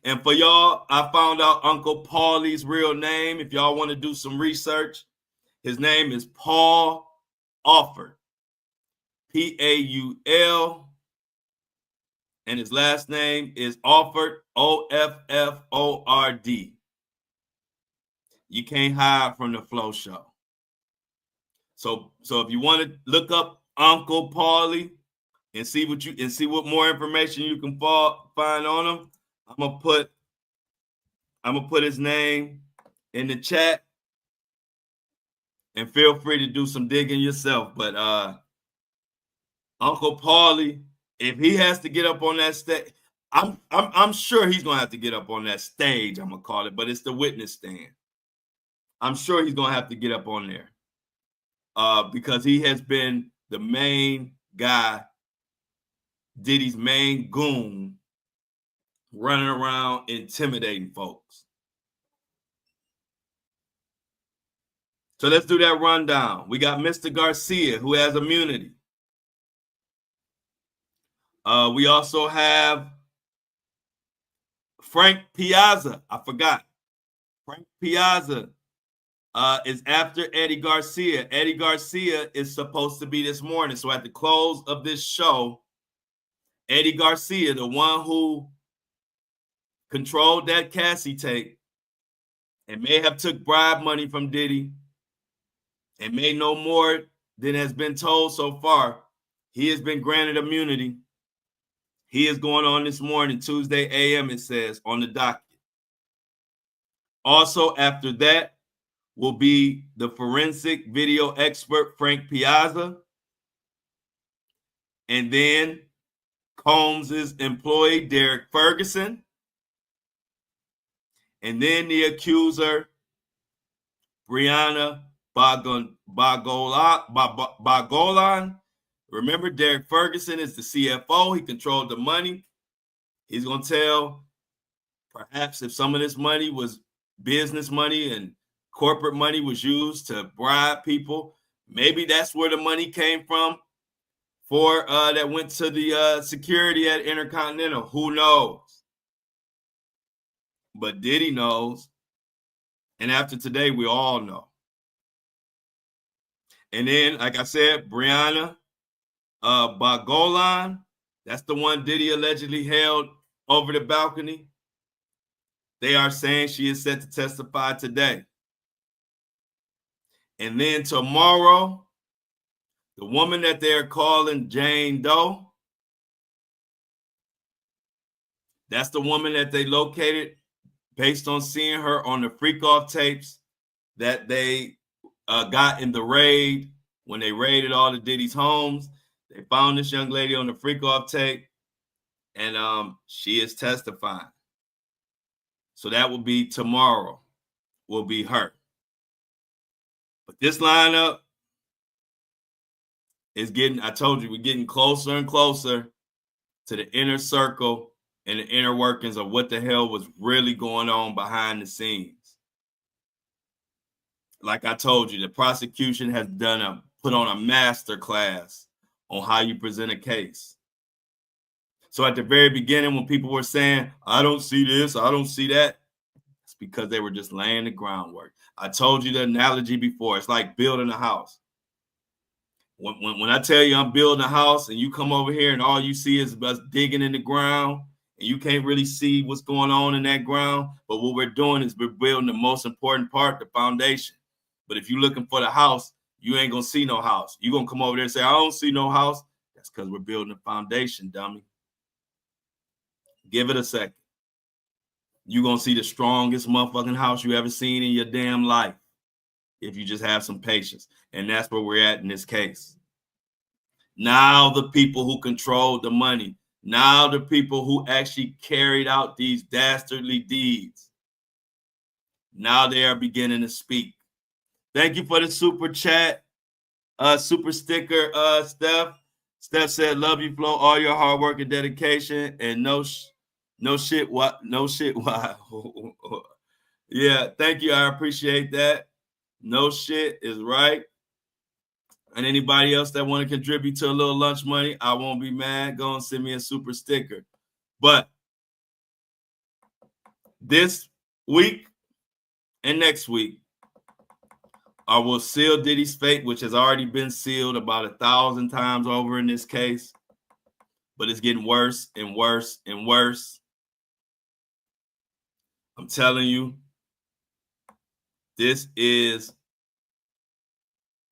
And for y'all, I found out Uncle Paulie's real name. If y'all want to do some research, his name is Paul Offord. Paul. And his last name is Offord, Offord. You can't hide from the Flow Show. So if you want to look up Uncle Paulie and see what more information you can find on him, I'm gonna put his name in the chat, and feel free to do some digging yourself. But Uncle Paulie, if he has to get up on that stage, I'm sure he's gonna have to get up on that stage. I'm gonna call it, but it's the witness stand. I'm sure he's gonna have to get up on there because he has been the main guy, Diddy's main goon, running around intimidating folks. So let's do that rundown. We got Mr. Garcia, who has immunity. We also have Frank Piazza. I forgot. Frank Piazza is after Eddie Garcia. Eddie Garcia is supposed to be this morning. So at the close of this show, Eddie Garcia, the one who controlled that Cassie tape and may have took bribe money from Diddy and made no more than has been told so far, he has been granted immunity. He is going on this morning, Tuesday a.m., it says, on the docket. Also, after that will be the forensic video expert, Frank Piazza, and then Combs's employee, Derek Ferguson, and then the accuser, Brianna Bagolan. Remember, Derek Ferguson is the CFO. He controlled the money. He's going to tell perhaps if some of this money was business money and corporate money was used to bribe people. Maybe that's where the money came from for that went to the security at Intercontinental. Who knows? But Diddy knows. And after today, we all know. And then, like I said, Brianna Bagolan, that's the one Diddy allegedly held over the balcony. They are saying she is set to testify today. And then tomorrow, the woman that they're calling Jane Doe, that's the woman that they located based on seeing her on the freak-off tapes that they got in the raid when they raided all the Diddy's homes. They found this young lady on the freak-off tape, and she is testifying. So that will be tomorrow, will be her. But this lineup is getting, I told you, we're getting closer and closer to the inner circle and the inner workings of what the hell was really going on behind the scenes. Like I told you, the prosecution has put on a master class on how you present a case. So at the very beginning, when people were saying, I don't see this, I don't see that, it's because they were just laying the groundwork. I told you the analogy before. It's like building a house. When I tell you I'm building a house and you come over here and all you see is us digging in the ground and you can't really see what's going on in that ground, but what we're doing is we're building the most important part, the foundation. But if you're looking for the house, you ain't going to see no house. You're going to come over there and say, I don't see no house. That's because we're building a foundation, dummy. Give it a second. You're going to see the strongest motherfucking house you ever seen in your damn life if you just have some patience. And that's where we're at in this case. Now the people who controlled the money, now the people who actually carried out these dastardly deeds, now they are beginning to speak. Thank you for the super chat, super sticker, Steph. Steph said, "Love you, Flo. All your hard work and dedication, and no shit. What? No shit. Why? Yeah, thank you. I appreciate that. No shit is right. And anybody else that want to contribute to a little lunch money, I won't be mad. Go and send me a super sticker. But this week and next week, I will seal Diddy's fate, which has already been sealed about 1,000 times over in this case. But it's getting worse and worse and worse. I'm telling you, this is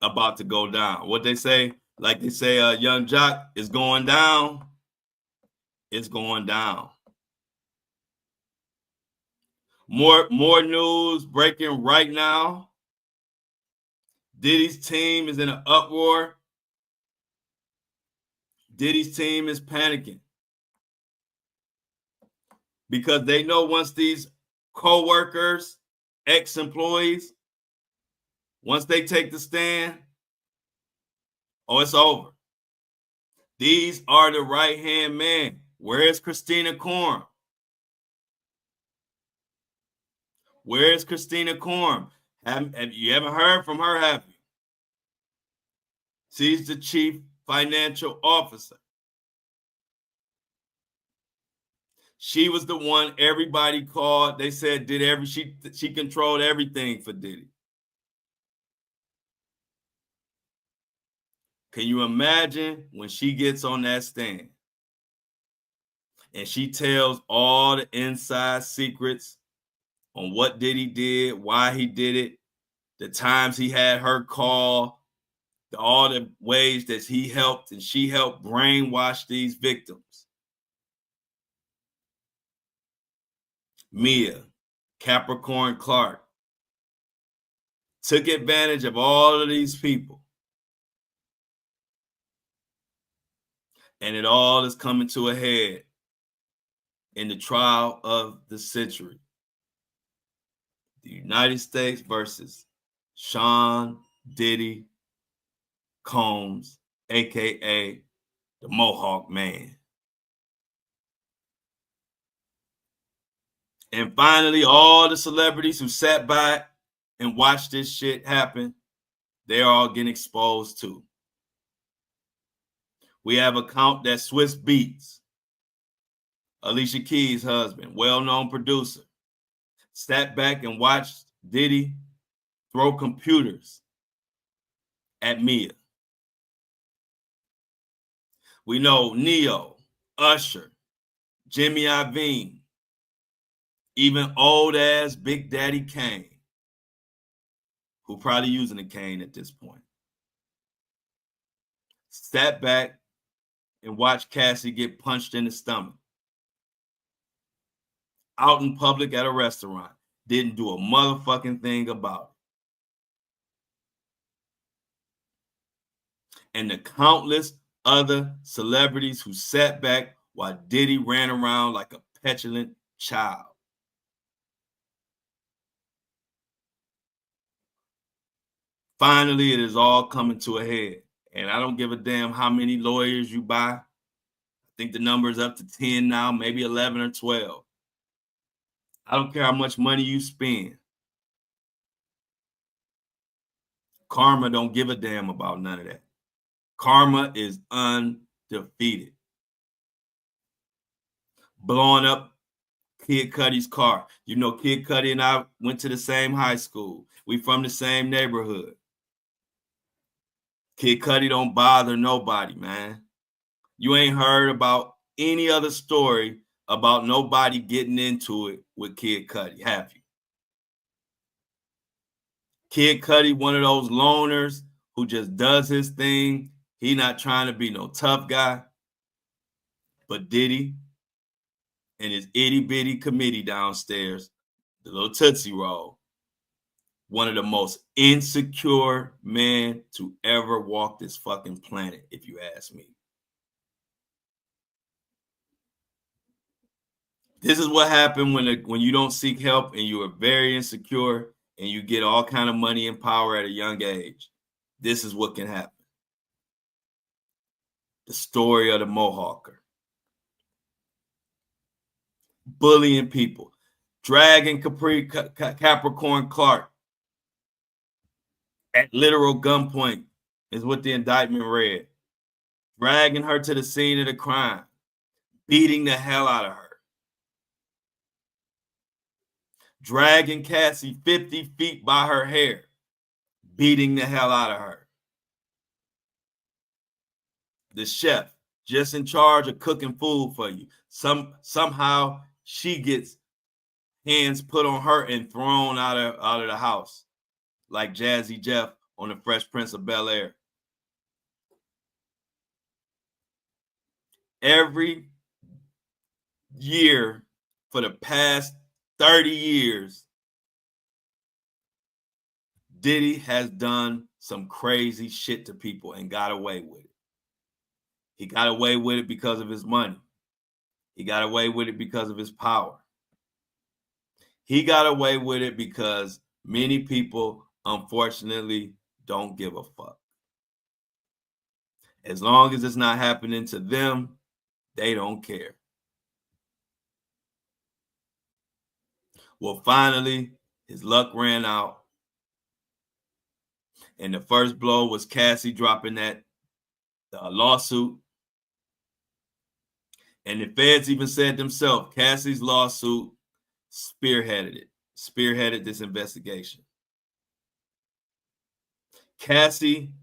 about to go down. What they say, like they say, Young Jock is going down. It's going down. More news breaking right now. Diddy's team is in an uproar. Diddy's team is panicking because they know once these co-workers, ex-employees, once they take the stand, oh, it's over. These are the right-hand men. Where is Christina Korn? Where is Christina Korn? Have you ever heard from her, have you? She's the chief financial officer. She was the one everybody called. They said she controlled everything for Diddy. Can you imagine when she gets on that stand and she tells all the inside secrets on what Diddy did, why he did it, the times he had her call, all the ways that he helped and she helped brainwash these victims. Mia, Capricorn Clark, took advantage of all of these people. And it all is coming to a head in the trial of the century. The United States versus Sean Diddy Combs, a.k.a. the Mohawk Man. And finally, all the celebrities who sat back and watched this shit happen, they're all getting exposed too. We have a count that Swiss Beats, Alicia Keys' husband, well-known producer, sat back and watched Diddy throw computers at Mia. We know Neo, Usher, Jimmy Iovine, even old-ass Big Daddy Kane, who probably using a cane at this point, sat back and watched Cassie get punched in the stomach. Out in public at a restaurant. Didn't do a motherfucking thing about it. And the countless other celebrities who sat back while Diddy ran around like a petulant child. Finally, it is all coming to a head. And I don't give a damn how many lawyers you buy. I think the number is up to 10 now, maybe 11 or 12. I don't care how much money you spend. Karma don't give a damn about none of that. Karma is undefeated. Blowing up Kid Cudi's car. You know, Kid Cudi and I went to the same high school. We from the same neighborhood. Kid Cudi don't bother nobody, man. You ain't heard about any other story about nobody getting into it with Kid Cudi, have you? Kid Cudi, one of those loners who just does his thing. He not trying to be no tough guy. But Diddy and his itty-bitty committee downstairs, the little Tootsie Roll, one of the most insecure men to ever walk this fucking planet, if you ask me. This is what happened when you don't seek help and you are very insecure and you get all kind of money and power at a young age. This is what can happen. The story of the Mohawker. Bullying people. Dragging Capricorn Clark at literal gunpoint is what the indictment read. Dragging her to the scene of the crime. Beating the hell out of her. Dragging Cassie 50 feet by her hair. Beating the hell out of her. The chef, just in charge of cooking food for you. Somehow she gets hands put on her and thrown out of the house, like Jazzy Jeff on the Fresh Prince of Bel-Air. Every year for the past 30 years, Diddy has done some crazy shit to people and got away with it. He got away with it because of his money. He got away with it because of his power. He got away with it because many people, unfortunately, don't give a fuck. As long as it's not happening to them, they don't care. Well, finally, his luck ran out. And the first blow was Cassie dropping that lawsuit. And the feds even said themselves, Cassie's lawsuit spearheaded this investigation. Cassie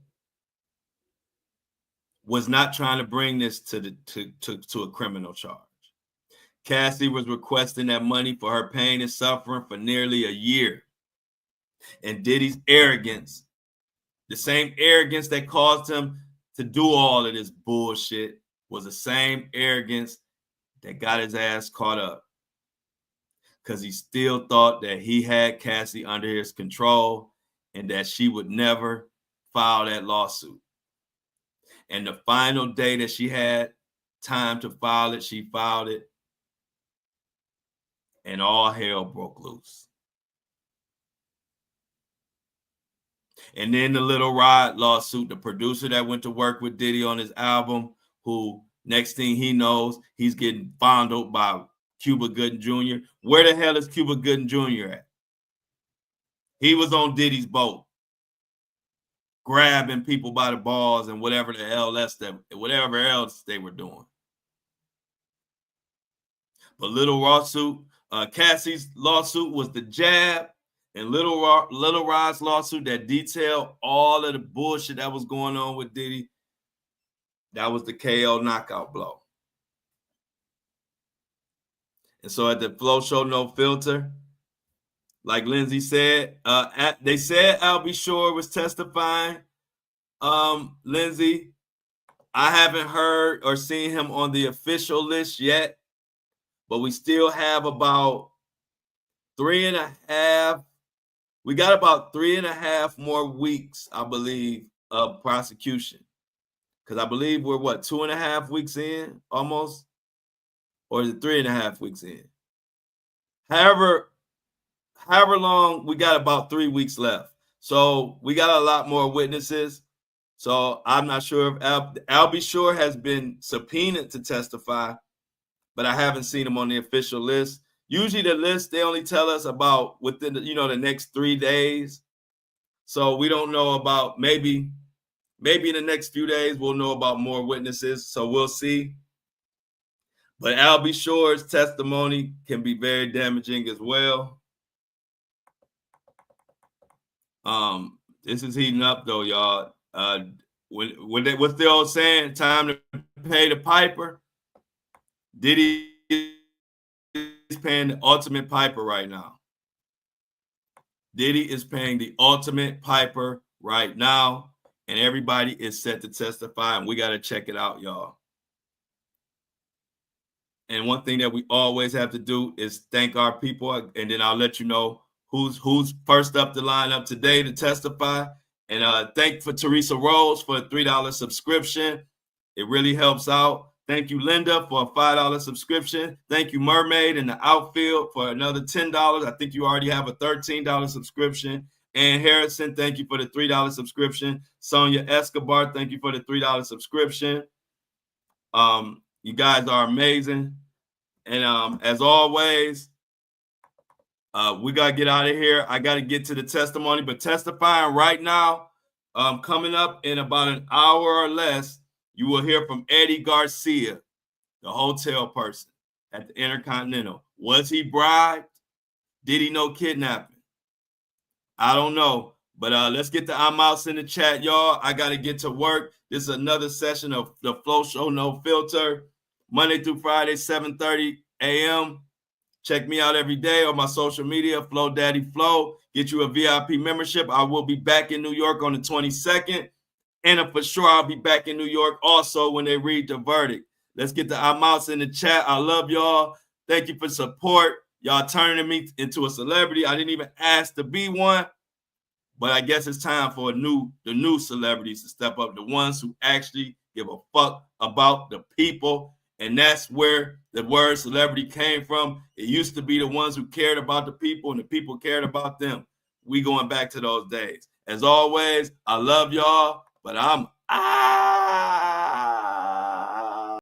was not trying to bring this to a criminal charge. Cassie was requesting that money for her pain and suffering for nearly a year. And Diddy's arrogance, the same arrogance that caused him to do all of this bullshit, was the same arrogance that got his ass caught up. Because he still thought that he had Cassie under his control and that she would never file that lawsuit. And the final day that she had time to file it, she filed it. And all hell broke loose. And then the Little Rod lawsuit, the producer that went to work with Diddy on his album, who next thing he knows, he's getting fondled by Cuba Gooding Jr. Where the hell is Cuba Gooding Jr. at? He was on Diddy's boat, grabbing people by the balls and whatever else they were doing. But Cassie's lawsuit was the jab, and Little Rod's lawsuit that detailed all of the bullshit that was going on with Diddy, that was the KO knockout blow. And so at the Flow Show No Filter, like Lindsay said, they said Al B. Shore was testifying. Lindsay, I haven't heard or seen him on the official list yet, but we still have about 3.5. We got about 3.5 more weeks, I believe, of prosecution. Because I believe we're 2.5 weeks in almost? Or is it 3.5 weeks in? However long, we got about 3 weeks left. So we got a lot more witnesses. So I'm not sure if Al B. Shore has been subpoenaed to testify, but I haven't seen him on the official list. Usually the list, they only tell us about within the next 3 days. So we don't know about maybe in the next few days, we'll know about more witnesses. So we'll see. But Al B. Shore's testimony can be very damaging as well. This is heating up though, y'all. What's the old saying? Time to pay the piper. Diddy is paying the ultimate piper right now. Diddy is paying the ultimate piper right now, and everybody is set to testify, and we got to check it out, y'all. And one thing that we always have to do is thank our people, and then I'll let you know who's first up the lineup today to testify. And thank for Teresa Rose for a $3 subscription. It really helps out. Thank you, Linda, for a $5 subscription. Thank you, Mermaid in the outfield, for another $10. I think you already have a $13 subscription. And Harrison, thank you for the $3 subscription. Sonia Escobar, thank you for the $3 subscription. You guys are amazing. And as always, we got to get out of here. I got to get to the testimony, but testifying right now, coming up in about an hour or less, you will hear from Eddie Garcia, the hotel person at the Intercontinental. Was he bribed? Did he know kidnapping? I don't know. But let's get the I'm outs in the chat, y'all. I got to get to work. This is another session of the Flow Show No Filter, Monday through Friday, 7:30 a.m. Check me out every day on my social media, Flow Daddy Flow. Get you a VIP membership. I will be back in New York on the 22nd. And for sure, I'll be back in New York also when they read the verdict. Let's get the I'm outs in the chat. I love y'all. Thank you for support. Y'all turning me into a celebrity. I didn't even ask to be one. But I guess it's time for the new celebrities to step up, the ones who actually give a fuck about the people. And that's where the word celebrity came from. It used to be the ones who cared about the people and the people cared about them. We going back to those days. As always, I love y'all, but I'm out.